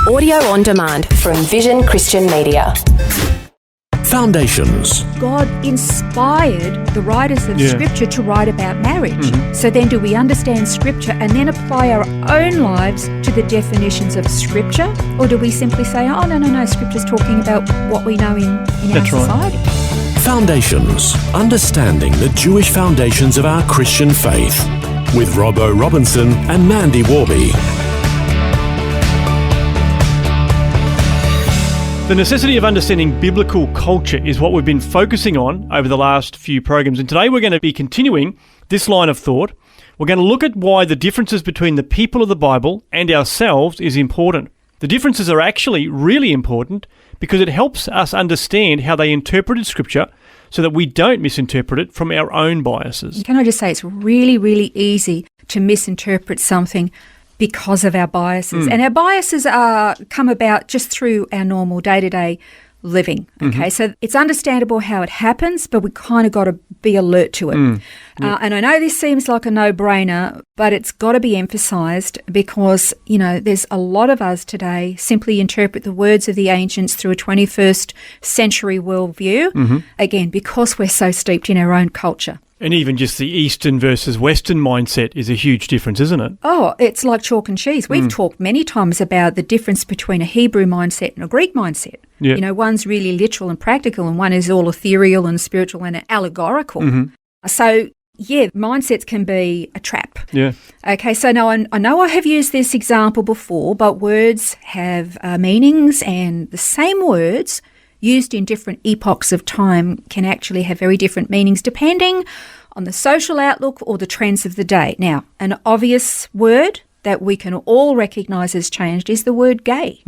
Audio on demand from Vision Christian Media. Foundations. God inspired the writers of Scripture to write about marriage. So then do we understand Scripture and then apply our own lives to the definitions of Scripture? Or do we simply say, oh, no, Scripture's talking about what we know in our society? Foundations. Understanding the Jewish foundations of our Christian faith. With Robbo Robinson and Mandy Warby. The necessity of understanding biblical culture is what we've been focusing on over the last few programs. And today we're going to be continuing this line of thought. We're going to look at why the differences between the people of the Bible and ourselves is important. The differences are actually really important because it helps us understand how they interpreted Scripture so that we don't misinterpret it from our own biases. Can I just say it's really, really easy to misinterpret something because of our biases. And our biases come about just through our normal day-to-day living. Okay, so it's understandable how it happens, but we kind of got to be alert to it. And I know this seems like a no-brainer, but it's got to be emphasised because, you know, there's a lot of us today simply interpret the words of the ancients through a 21st century worldview, again, because we're so steeped in our own culture. And even just the Eastern versus Western mindset is a huge difference, isn't it? Oh, it's like chalk and cheese. We've talked many times about the difference between a Hebrew mindset and a Greek mindset. You know, one's really literal and practical and one is all ethereal and spiritual and allegorical. So, yeah, mindsets can be a trap. Okay, so now I know I have used this example before, but words have meanings, and the same words used in different epochs of time can actually have very different meanings depending on the social outlook or the trends of the day. Now, an obvious word that we can all recognise has changed is the word gay.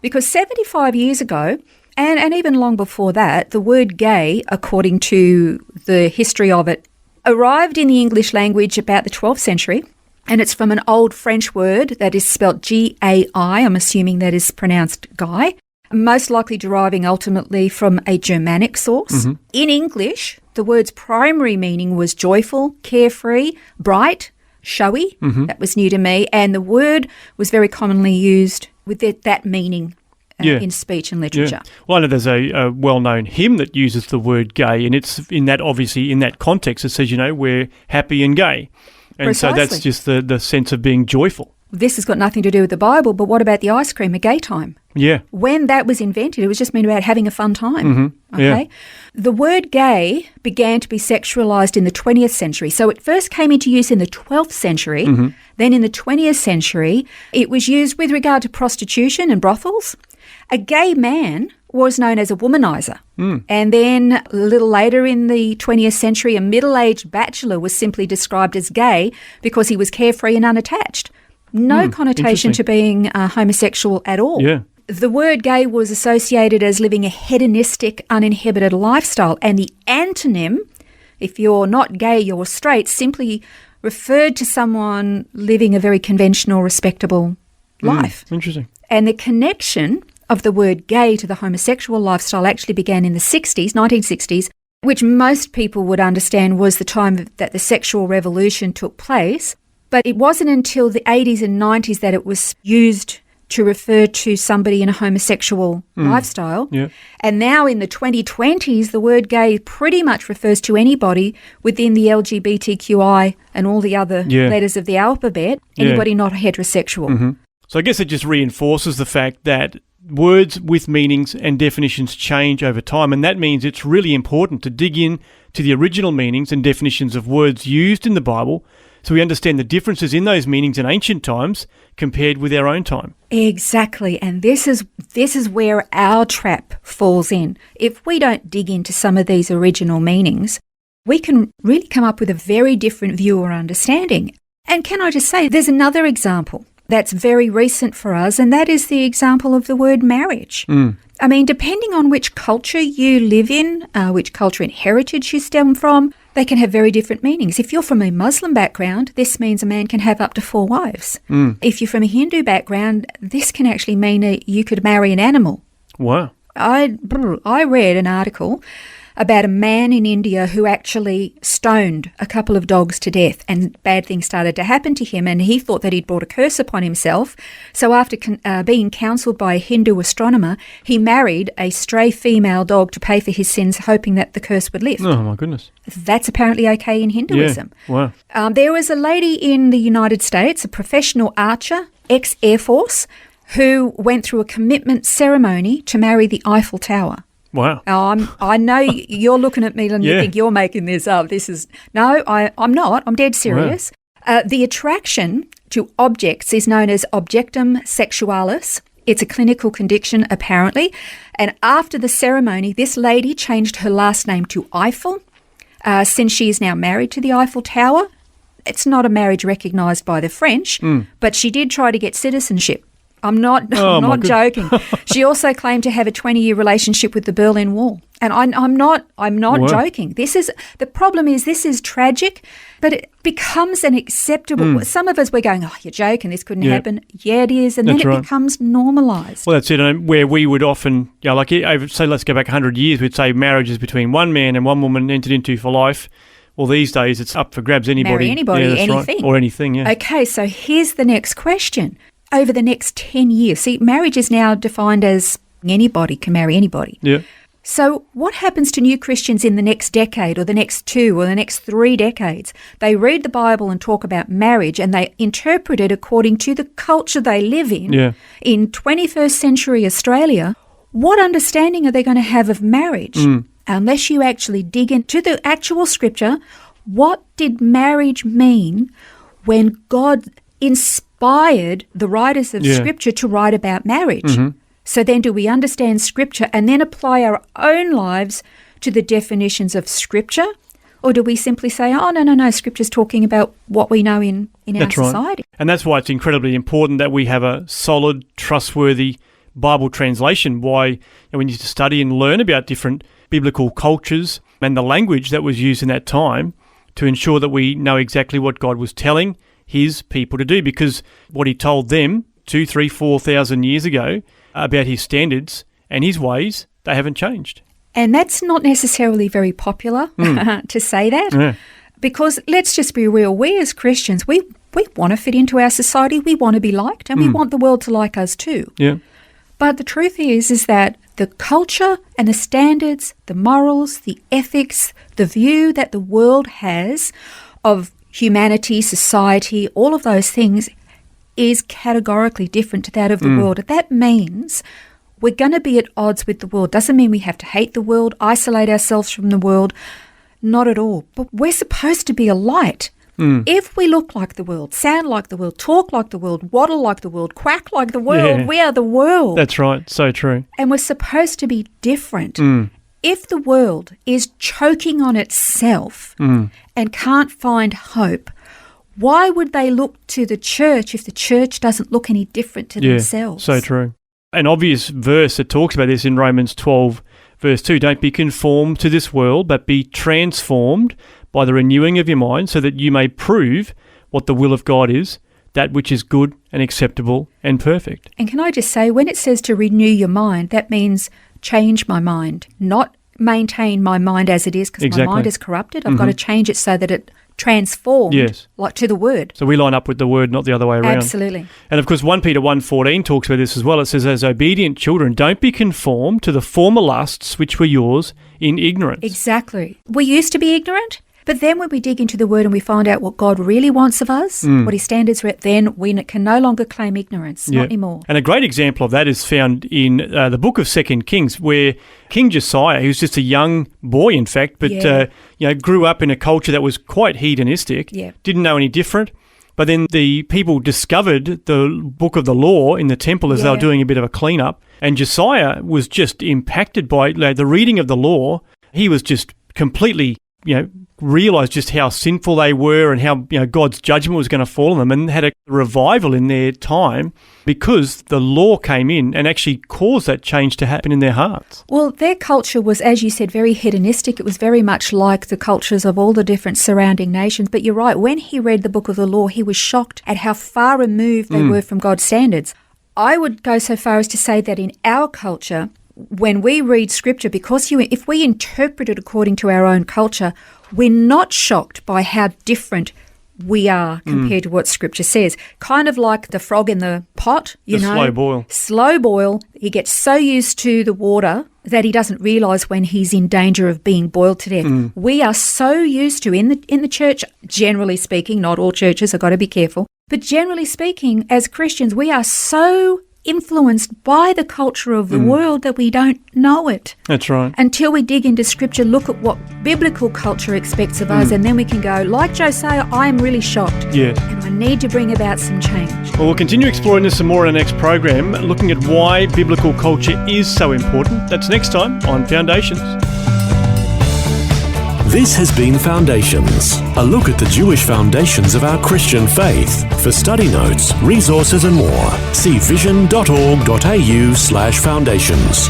Because 75 years ago, and even long before that, the word gay, according to the history of it, arrived in the English language about the 12th century. And it's from an old French word that is spelt G-A-I. I'm assuming that is pronounced guy. Most likely deriving ultimately from a Germanic source. In English, the word's primary meaning was joyful, carefree, bright, showy. That was new to me. And the word was very commonly used with that meaning in speech and literature. Well, I know there's a well-known hymn that uses the word gay, and it's in that, obviously, in that context, it says, you know, we're happy and gay. And Precisely. so that's just the sense of being joyful. This has got nothing to do with the Bible, but what about the ice cream, a gay time? When that was invented, it was just meant about having a fun time. Okay, the word gay began to be sexualized in the 20th century. So it first came into use in the 12th century. Then in the 20th century, it was used with regard to prostitution and brothels. A gay man was known as a womanizer. And then a little later in the 20th century, a middle-aged bachelor was simply described as gay because he was carefree and unattached. No connotation to being homosexual at all. The word gay was associated as living a hedonistic, uninhibited lifestyle, and the antonym, if you're not gay, you're straight, simply referred to someone living a very conventional, respectable life. Interesting. And the connection of the word gay to the homosexual lifestyle actually began in the 1960s, which most people would understand was the time that the sexual revolution took place. But it wasn't until the 80s and 90s that it was used to refer to somebody in a homosexual lifestyle. And now in the 2020s, the word gay pretty much refers to anybody within the LGBTQI and all the other letters of the alphabet, anybody not heterosexual. So I guess it just reinforces the fact that words with meanings and definitions change over time, and that means it's really important to dig in to the original meanings and definitions of words used in the Bible so we understand the differences in those meanings in ancient times compared with our own time. Exactly, and this is where our trap falls in. If we don't dig into some of these original meanings, we can really come up with a very different view or understanding. And can I just say, there's another example that's very recent for us, and that is the example of the word marriage. I mean, depending on which culture you live in, which culture and heritage you stem from, they can have very different meanings. If you're from a Muslim background, this means a man can have up to 4 wives. If you're from a Hindu background, this can actually mean that you could marry an animal. Wow. I read an article about a man in India who actually stoned a couple of dogs to death, and bad things started to happen to him, and he thought that he'd brought a curse upon himself. So after being counselled by a Hindu astronomer, he married a stray female dog to pay for his sins, hoping that the curse would lift. Oh, my goodness. That's apparently okay in Hinduism. Yeah. Wow. There was a lady in the United States, a professional archer, ex-Air Force, who went through a commitment ceremony to marry the Eiffel Tower. Wow. I know you're looking at me and you think you're making this up. I'm not. I'm dead serious. Wow. The attraction to objects is known as objectum sexualis. It's a clinical condition, apparently. And after the ceremony, this lady changed her last name to Eiffel, since she is now married to the Eiffel Tower. It's not a marriage recognised by the French, but she did try to get citizenship. I'm not joking. She also claimed to have a 20-year relationship with the Berlin Wall. And I'm not joking. The problem is this is tragic, but it becomes an acceptable. Some of us, we're going, oh, you're joking, this couldn't happen. Yeah, it is. And then it becomes normalised. Well, that's it. And where we would often, say let's go back 100 years, we'd say marriage is between one man and one woman entered into for life. Well, these days it's up for grabs. Anybody. Marry anybody, anything. Right. Or anything, yeah. Okay, so here's the next question. Over the next 10 years, see, marriage is now defined as anybody can marry anybody. Yeah. So what happens to new Christians in the next decade or the next 2 or the next 3 decades? They read the Bible and talk about marriage and they interpret it according to the culture they live in. Yeah. In 21st century Australia, what understanding are they going to have of marriage? Unless you actually dig into the actual scripture, what did marriage mean when God inspired the writers of Scripture to write about marriage? So then do we understand Scripture and then apply our own lives to the definitions of Scripture? Or do we simply say, oh, no, Scripture's talking about what we know in our society? And that's why it's incredibly important that we have a solid, trustworthy Bible translation. Why we need to study and learn about different biblical cultures and the language that was used in that time to ensure that we know exactly what God was telling his people to do, because what he told them 2,000, 3,000, 4,000 years ago about his standards and his ways, they haven't changed. And that's not necessarily very popular to say that, because let's just be real, we as Christians, we want to fit into our society, we want to be liked, and we want the world to like us too. Yeah. But the truth is that the culture and the standards, the morals, the ethics, the view that the world has of humanity, society, all of those things is categorically different to that of the world. That means we're going to be at odds with the world. Doesn't mean we have to hate the world, isolate ourselves from the world. Not at all. But we're supposed to be a light. If we look like the world, sound like the world, talk like the world, waddle like the world, quack like the world, we are the world. That's right. So true. And we're supposed to be different. If the world is choking on itself and can't find hope, why would they look to the church if the church doesn't look any different to themselves? So true. An obvious verse that talks about this in Romans 12, verse 2, don't be conformed to this world, but be transformed by the renewing of your mind, so that you may prove what the will of God is, that which is good and acceptable and perfect. And can I just say, when it says to renew your mind, that means change my mind, not maintain my mind as it is, because my mind is corrupted. I've got to change it so that it transformed like to the word. So we line up with the word, not the other way around. Absolutely. And of course, 1 Peter 1:14 talks about this as well. It says, as obedient children, don't be conformed to the former lusts which were yours in ignorance. Exactly. We used to be ignorant. But then when we dig into the Word and we find out what God really wants of us, what His standards are, then we can no longer claim ignorance, not anymore. And a great example of that is found in the book of 2 Kings, where King Josiah, who's just a young boy, in fact, but grew up in a culture that was quite hedonistic, didn't know any different. But then the people discovered the book of the law in the temple as they were doing a bit of a clean-up, and Josiah was just impacted by the reading of the law. He was just completely realised just how sinful they were and how God's judgment was going to fall on them, and had a revival in their time because the law came in and actually caused that change to happen in their hearts. Well, their culture was, as you said, very hedonistic. It was very much like the cultures of all the different surrounding nations. But you're right, when he read the book of the law, he was shocked at how far removed they were from God's standards. I would go so far as to say that in our culture, when we read Scripture, because if we interpret it according to our own culture, we're not shocked by how different we are compared to what Scripture says. Kind of like the frog in the pot, you know. Slow boil. Slow boil. He gets so used to the water that he doesn't realise when he's in danger of being boiled to death. We are so used to, in the church, generally speaking, not all churches, I've got to be careful, but generally speaking, as Christians, we are so influenced by the culture of the world that we don't know it. That's right. Until we dig into Scripture, look at what biblical culture expects of us, and then we can go, like Josiah, I am really shocked. Yeah. And I need to bring about some change. Well, we'll continue exploring this some more in our next program, looking at why biblical culture is so important. That's next time on Foundations. This has been Foundations, a look at the Jewish foundations of our Christian faith. For study notes, resources and more, see vision.org.au/foundations.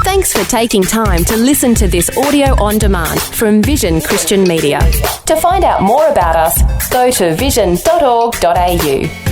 Thanks for taking time to listen to this audio on demand from Vision Christian Media. To find out more about us, go to vision.org.au.